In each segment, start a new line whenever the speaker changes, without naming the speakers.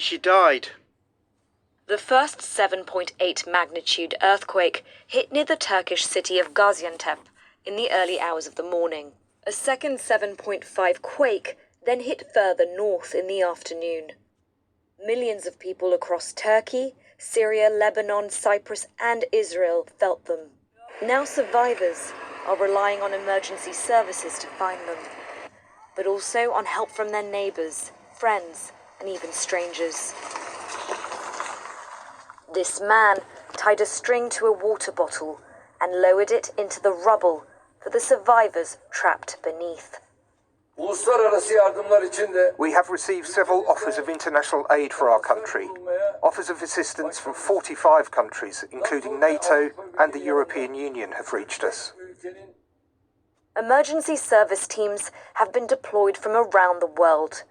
She died.
The first 7.8 magnitude earthquake hit near the Turkish city of Gaziantep in the early hours of the morning. A second 7.5 quake then hit further north in the afternoon. Millions of people across Turkey, Syria, Lebanon, Cyprus, and Israel felt them. Now survivors are relying on emergency services to find them, but also on help from their neighbors, friends, and even strangers. This man tied a string to a water bottle and lowered it into the rubble for the survivors trapped beneath.
We have received several offers of international aid for our country. Offers of assistance from 45 countries, including NATO and the European Union, have reached us.
Emergency service teams have been deployed from around the world.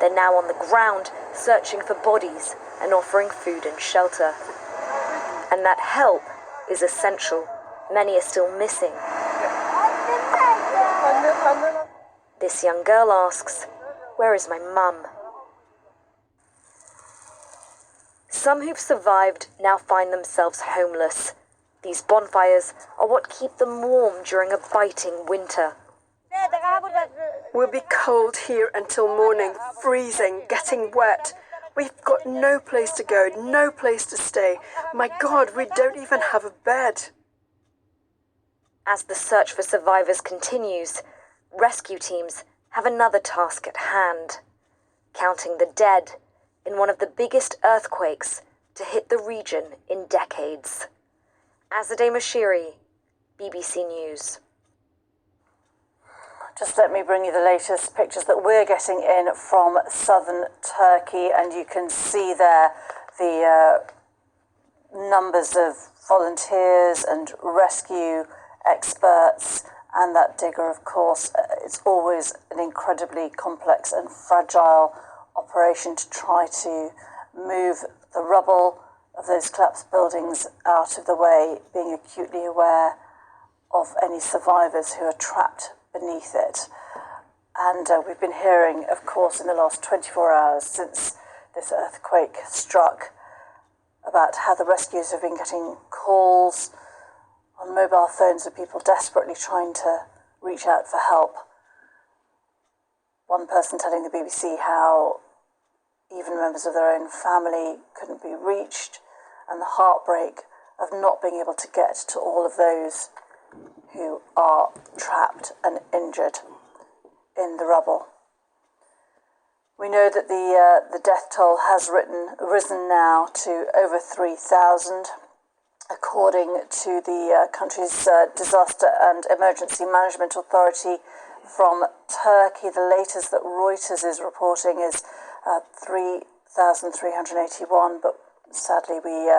They're now on the ground searching for bodies and offering food and shelter. And that help is essential. Many are still missing. This young girl asks, "Where is my mum?" Some who've survived now find themselves homeless. These bonfires are what keep them warm during a biting winter.
We'll be cold here until morning, freezing, getting wet. We've got no place to go, no place to stay. My God, we don't even have a bed.
As the search for survivors continues, rescue teams have another task at hand: counting the dead in one of the biggest earthquakes to hit the region in decades. Azadeh Mashiri, BBC News.
Just let me bring you the latest pictures that we're getting in from southern Turkey, and you can see there the numbers of volunteers and rescue experts, and that digger, of course. It's always an incredibly complex and fragile operation to try to move the rubble of those collapsed buildings out of the way, being acutely aware of any survivors who are trapped beneath it. And we've been hearing, of course, in the last 24 hours since this earthquake struck, about how the rescuers have been getting calls on mobile phones of people desperately trying to reach out for help. One person telling the BBC how even members of their own family couldn't be reached, and the heartbreak of not being able to get to all of those who are trapped and injured in the rubble. We know that the death toll has risen now to over 3,000. According to the country's Disaster and Emergency Management Authority from Turkey, the latest that Reuters is reporting is 3,381, but sadly we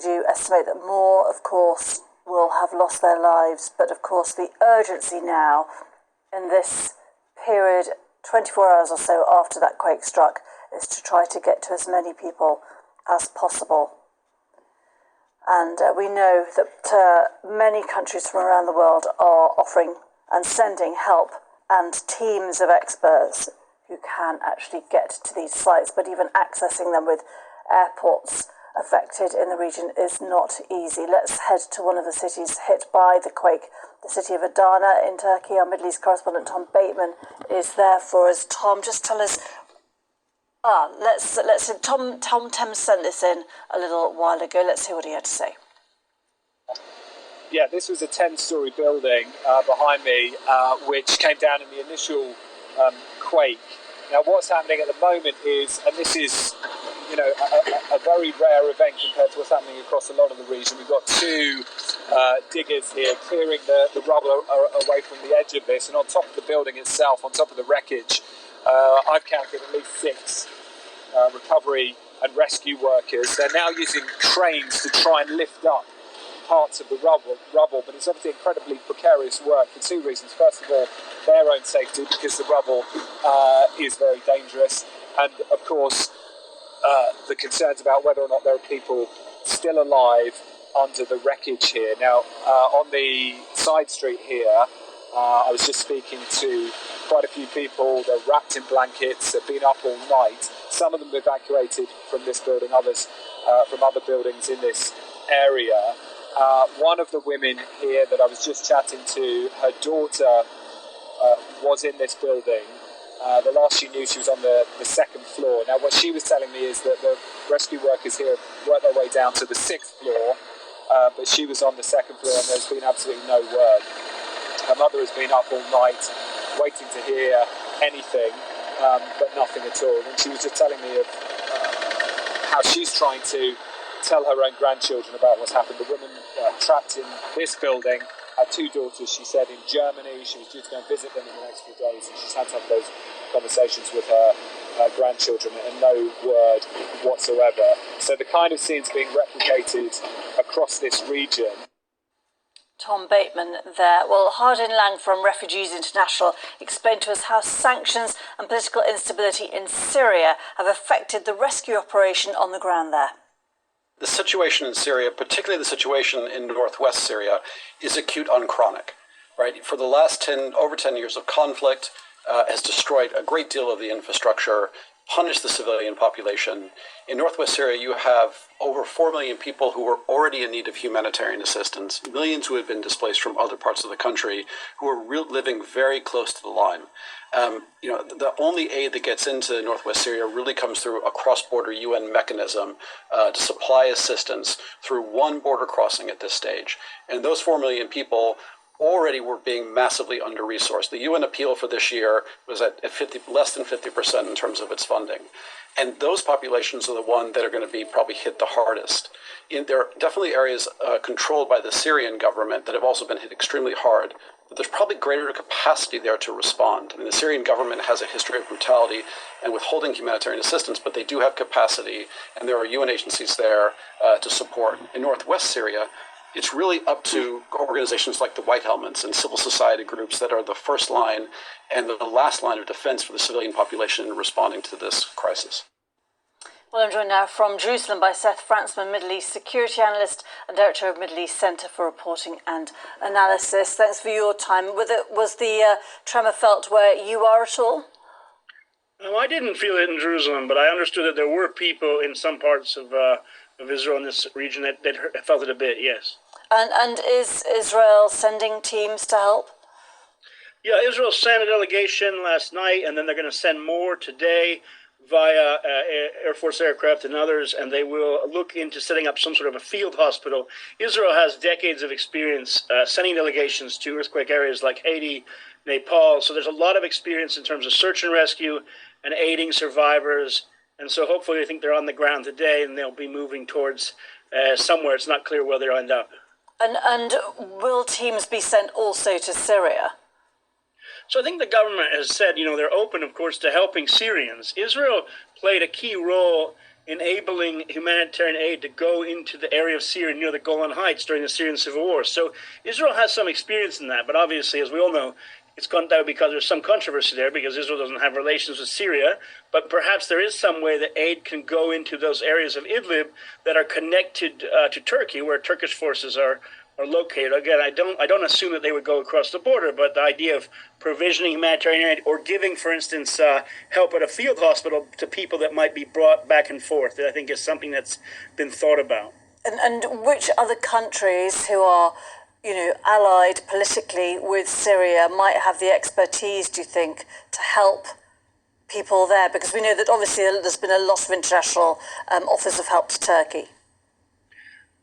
do estimate that more, of course, will have lost their lives. But of course the urgency now in this period, 24 hours or so after that quake struck, is to try to get to as many people as possible. And we know that many countries from around the world are offering and sending help and teams of experts who can actually get to these sites, but even accessing them with airports affected in the region is not easy. Let's head to one of the cities hit by the quake, the city of Adana in Turkey. Our Middle East correspondent Tom Bateman is there for us. Tom, just tell us. Tom Thames sent this in a little while ago. Let's hear what he had to say.
Yeah, this was a 10-storey building behind me, which came down in the initial quake. Now, what's happening at the moment is, and this is, a very rare event compared to what's happening across a lot of the region. We've got two diggers here clearing the rubble away from the edge of this, and on top of the building itself, on top of the wreckage, I've counted at least 6 recovery and rescue workers. They're now using cranes to try and lift up parts of the rubble, but it's obviously incredibly precarious work for 2 reasons. First of all, their own safety, because the rubble is very dangerous, and of course the concerns about whether or not there are people still alive under the wreckage here. Now, on the side street here, I was just speaking to quite a few people. They're wrapped in blankets. They've been up all night. Some of them evacuated from this building, others from other buildings in this area. One of the women here that I was just chatting to, her daughter was in this building. The last she knew, she was on the second floor. Now, what she was telling me is that the rescue workers here worked their way down to the sixth floor, but she was on the second floor and there's been absolutely no word. Her mother has been up all night waiting to hear anything, but nothing at all. And she was just telling me of how she's trying to tell her own grandchildren about what's happened. The woman trapped in this building had two daughters, she said, in Germany. She was due to go and visit them in the next few days, and she's had to have those conversations with her grandchildren and no word whatsoever. So the kind of scenes being replicated across this region.
Tom Bateman there. Well, Hardin Lang from Refugees International explained to us how sanctions and political instability in Syria have affected the rescue operation on the ground there.
The situation in Syria, particularly the situation in northwest Syria, is acute on chronic. Right? For the last over 10 years of conflict, has destroyed a great deal of the infrastructure, punished the civilian population. In northwest Syria, you have over 4 million people who are already in need of humanitarian assistance, millions who have been displaced from other parts of the country, who are living very close to the line. The only aid that gets into northwest Syria really comes through a cross-border UN mechanism to supply assistance through one border crossing at this stage. And those 4 million people already were being massively under-resourced. The UN appeal for this year was at less than 50% in terms of its funding. And those populations are the ones that are going to be probably hit the hardest. There are definitely areas controlled by the Syrian government that have also been hit extremely hard. But there's probably greater capacity there to respond. I mean, the Syrian government has a history of brutality and withholding humanitarian assistance, but they do have capacity, and there are UN agencies there to support. In northwest Syria, it's really up to organizations like the White Helmets and civil society groups that are the first line and the last line of defense for the civilian population in responding to this crisis.
Well, I'm joined now from Jerusalem by Seth Frantzman, Middle East security analyst and director of Middle East Centre for Reporting and Analysis. Thanks for your time. Was the tremor felt where you are at all?
No, I didn't feel it in Jerusalem, but I understood that there were people in some parts of Israel in this region that felt it a bit, yes.
And is Israel sending teams to help?
Yeah, Israel sent a delegation last night, and then they're going to send more today via Air Force aircraft and others, and they will look into setting up some sort of a field hospital. Israel has decades of experience sending delegations to earthquake areas like Haiti, Nepal, so there's a lot of experience in terms of search and rescue and aiding survivors, and so hopefully I think they're on the ground today, and they'll be moving towards somewhere. It's not clear where they'll end up.
And will teams be sent also to Syria?
So I think the government has said, they're open, of course, to helping Syrians. Israel played a key role enabling humanitarian aid to go into the area of Syria near the Golan Heights during the Syrian civil war. So Israel has some experience in that, but obviously, as we all know, it's gone down because there's some controversy there because Israel doesn't have relations with Syria, but perhaps there is some way that aid can go into those areas of Idlib that are connected to Turkey, where Turkish forces are located. Again, I don't assume that they would go across the border, but the idea of provisioning humanitarian aid or giving, for instance, help at a field hospital to people that might be brought back and forth, I think is something that's been thought about.
And which other countries who are allied politically with Syria might have the expertise, do you think, to help people there? Because we know that obviously there's been a lot of international offers of help to Turkey.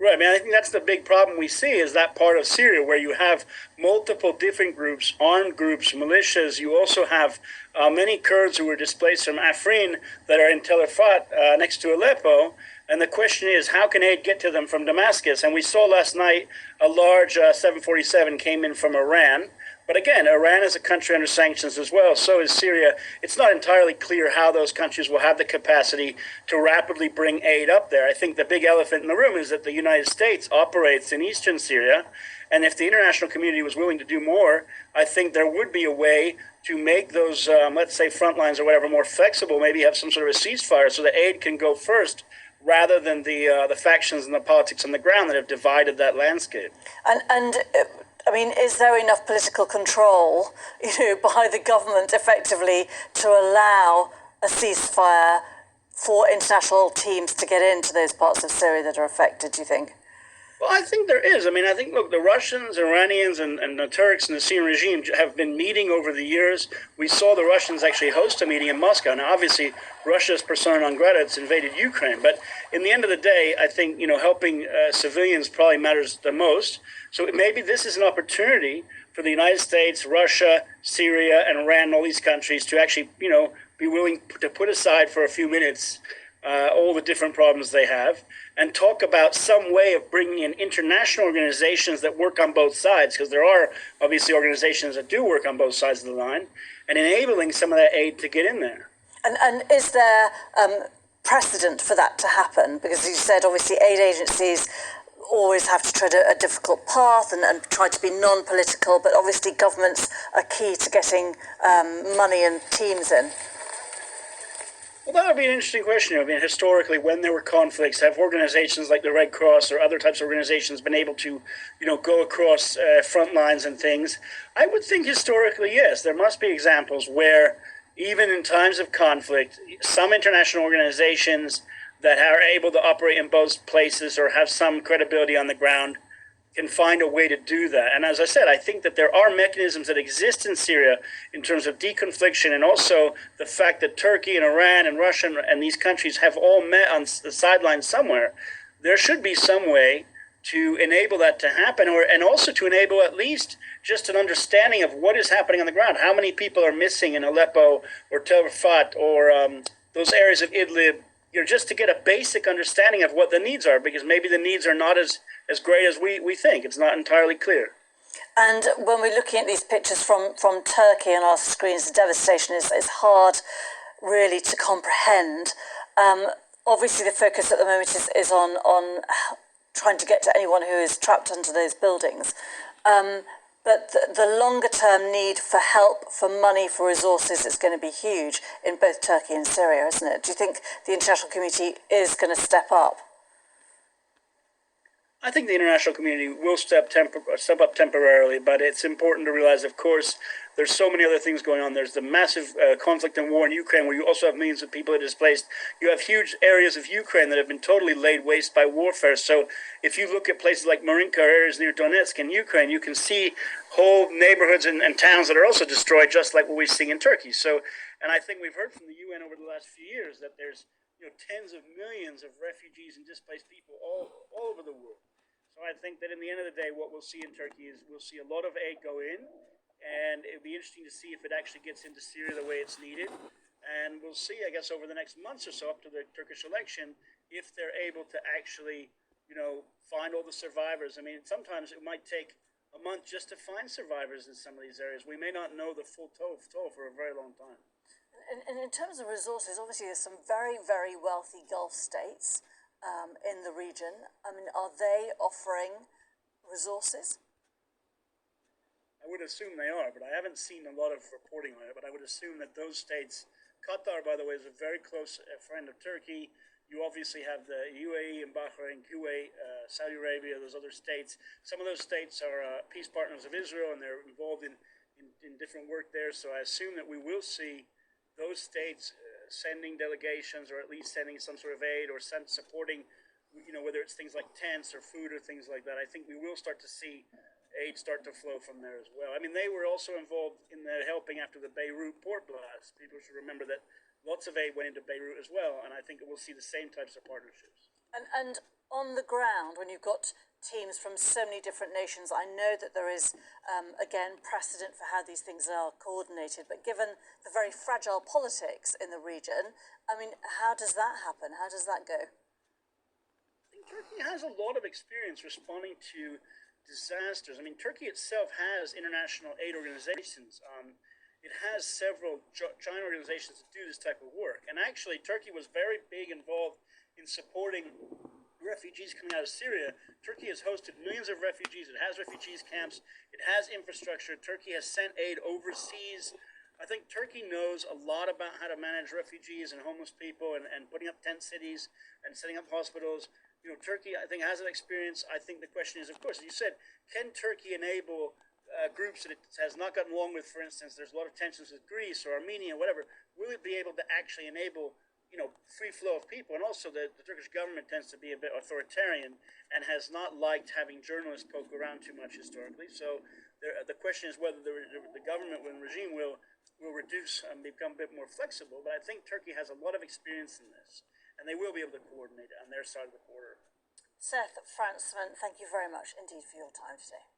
Right. I think that's the big problem we see is that part of Syria where you have multiple different groups, armed groups, militias. You also have many Kurds who were displaced from Afrin that are in Tel Afat next to Aleppo. And the question is, how can aid get to them from Damascus? And we saw last night a large 747 came in from Iran. But again, Iran is a country under sanctions as well. So is Syria. It's not entirely clear how those countries will have the capacity to rapidly bring aid up there. I think the big elephant in the room is that the United States operates in eastern Syria. And if the international community was willing to do more, I think there would be a way to make those, let's say, front lines or whatever more flexible, maybe have some sort of a ceasefire so that aid can go first rather than the factions and the politics on the ground that have divided that landscape.
And I mean, is there enough political control, by the government effectively to allow a ceasefire for international teams to get into those parts of Syria that are affected, do you think?
Well, I think there is. I mean, I think, look, the Russians, Iranians, and the Turks and the Syrian regime have been meeting over the years. We saw the Russians actually host a meeting in Moscow. Now, obviously, Russia's persona non grata, it's invaded Ukraine. But in the end of the day, I think, helping civilians probably matters the most. So maybe this is an opportunity for the United States, Russia, Syria, and Iran, all these countries to actually, be willing to put aside for a few minutes all the different problems they have, and talk about some way of bringing in international organizations that work on both sides, because there are obviously organizations that do work on both sides of the line, and enabling some of that aid to get in there.
And is there precedent for that to happen? Because you said obviously aid agencies always have to tread a difficult path and try to be non-political, but obviously governments are key to getting money and teams in.
Well, that would be an interesting question. I mean, historically, when there were conflicts, have organizations like the Red Cross or other types of organizations been able to, go across front lines and things? I would think historically, yes. There must be examples where, even in times of conflict, some international organizations that are able to operate in both places or have some credibility on the ground can find a way to do that. And as I said, I think that there are mechanisms that exist in Syria in terms of deconfliction, and also the fact that Turkey and Iran and Russia and these countries have all met on the sidelines somewhere. There should be some way to enable that to happen, and also to enable at least just an understanding of what is happening on the ground. How many people are missing in Aleppo or Tel Rifat or those areas of Idlib, just to get a basic understanding of what the needs are, because maybe the needs are not as great as we think. It's not entirely clear.
And when we're looking at these pictures from Turkey on our screens, the devastation is hard really to comprehend. Obviously, the focus at the moment is on trying to get to anyone who is trapped under those buildings. But the longer term need for help, for money, for resources is going to be huge in both Turkey and Syria, isn't it? Do you think the international community is going to step up?
I think the international community will step up temporarily, but it's important to realize, of course, there's so many other things going on. There's the massive conflict and war in Ukraine, where you also have millions of people displaced. You have huge areas of Ukraine that have been totally laid waste by warfare. So if you look at places like Marinka, areas near Donetsk in Ukraine, you can see whole neighborhoods and towns that are also destroyed, just like what we see in Turkey. So, and I think we've heard from the UN over the last few years that there's tens of millions of refugees and displaced people all over the world. So I think that in the end of the day, what we'll see in Turkey is we'll see a lot of aid go in, and it'll be interesting to see if it actually gets into Syria the way it's needed. And we'll see, I guess, over the next months or so up to the Turkish election, if they're able to actually, find all the survivors. I mean, sometimes it might take a month just to find survivors in some of these areas. We may not know the full toll for a very long time.
And in terms of resources, obviously there's some very, very wealthy Gulf states in the region. I mean, are they offering resources?
I would assume they are, but I haven't seen a lot of reporting on it. But I would assume that those states, Qatar, by the way, is a very close friend of Turkey. You obviously have the UAE and Bahrain, Kuwait, Saudi Arabia, those other states. Some of those states are peace partners of Israel, and they're involved in different work there. So I assume that we will see those states sending delegations, or at least sending some sort of aid, or supporting, whether it's things like tents or food or things like that. I think we will start to see aid start to flow from there as well. I mean, they were also involved in the helping after the Beirut port blast. People should remember that lots of aid went into Beirut as well, and I think we'll see the same types of partnerships.
And on the ground, when you've got teams from so many different nations, I know that there is, again, precedent for how these things are coordinated, but given the very fragile politics in the region, I mean, how does that happen? How does that go?
I think Turkey has a lot of experience responding to disasters. I mean, Turkey itself has international aid organizations. It has several giant organizations that do this type of work. And actually, Turkey was very big involved in supporting refugees coming out of Syria. Turkey has hosted millions of refugees. It has refugees camps. It has infrastructure. Turkey has sent aid overseas. I think Turkey knows a lot about how to manage refugees and homeless people and putting up tent cities and setting up hospitals. Turkey, I think, has that experience. I think the question is, of course, as you said, can Turkey enable groups that it has not gotten along with? For instance, there's a lot of tensions with Greece or Armenia, whatever. Will it be able to actually enable free flow of people? And also the Turkish government tends to be a bit authoritarian and has not liked having journalists poke around too much historically. So the question is whether the government and regime will reduce and become a bit more flexible. But I think Turkey has a lot of experience in this, and they will be able to coordinate it on their side of the border.
Seth Fransman, thank you very much indeed for your time today.